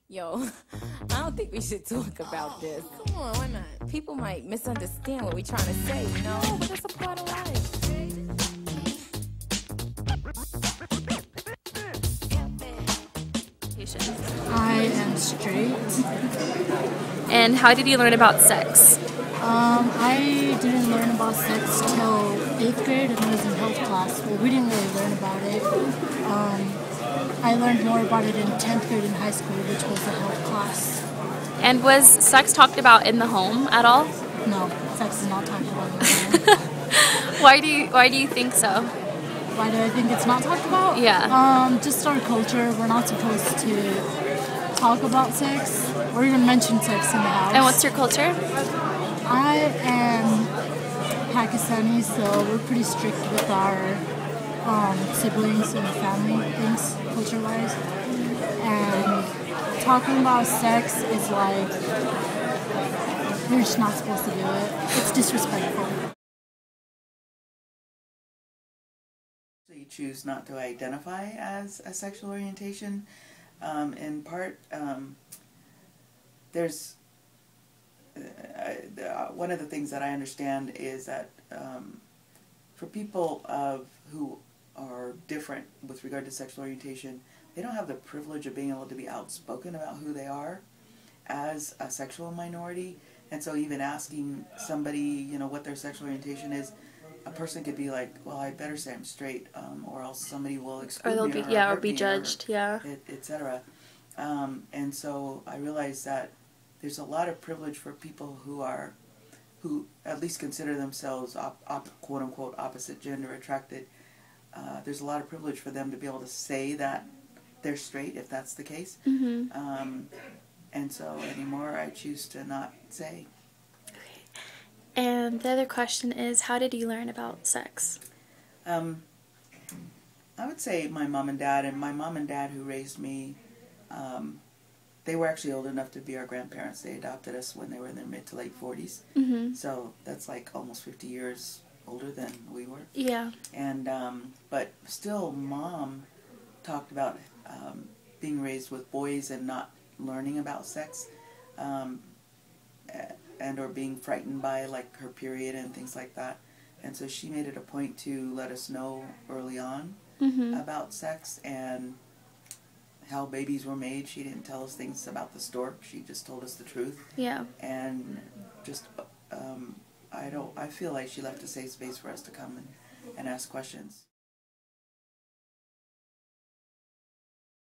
Yo, I don't think we should talk about this. Come on, why not? People might misunderstand what we're trying to say, you know? No, but that's a part of life. I am straight. And how did you learn about sex? I didn't learn about sex till 8th grade and it was in health class. Well, we didn't really learn about it. I learned more about it in 10th grade in high school, which was the health class. And was sex talked about in the home at all? No, sex is not talked about in the home. Why do you think so? Why do I think it's not talked about? Yeah. Just our culture. We're not supposed to talk about sex or even mention sex in the house. And what's your culture? I am Pakistani, so we're pretty strict with our siblings and family things, culture-wise. And talking about sex is like, you're just not supposed to do it. It's disrespectful. So you choose not to identify as a sexual orientation. In part, there's one of the things that I understand is that for people who are different with regard to sexual orientation, they don't have the privilege of being able to be outspoken about who they are as a sexual minority. And so even asking somebody, you know, what their sexual orientation is, a person could be like, well, I'd better say I'm straight, or else somebody will exclude Or they'll me, be hurt be me, judged, yeah. etc. And so I realized that there's a lot of privilege for people who at least consider themselves quote unquote opposite gender attracted. There's a lot of privilege for them to be able to say that they're straight, if that's the case. Mm-hmm. And so anymore, I choose to not say. And the other question is, how did you learn about sex? I would say my mom and dad who raised me, they were actually old enough to be our grandparents. They adopted us when they were in their mid to late 40s. Mm-hmm. So that's like almost 50 years older than we were. Yeah. And but still, Mom talked about being raised with boys and not learning about sex, and or being frightened by like her period and things like that. And so she made it a point to let us know early on about sex and how babies were made. She didn't tell us things about the stork. She just told us the truth. Yeah. And just I feel like she left a safe space for us to come and ask questions.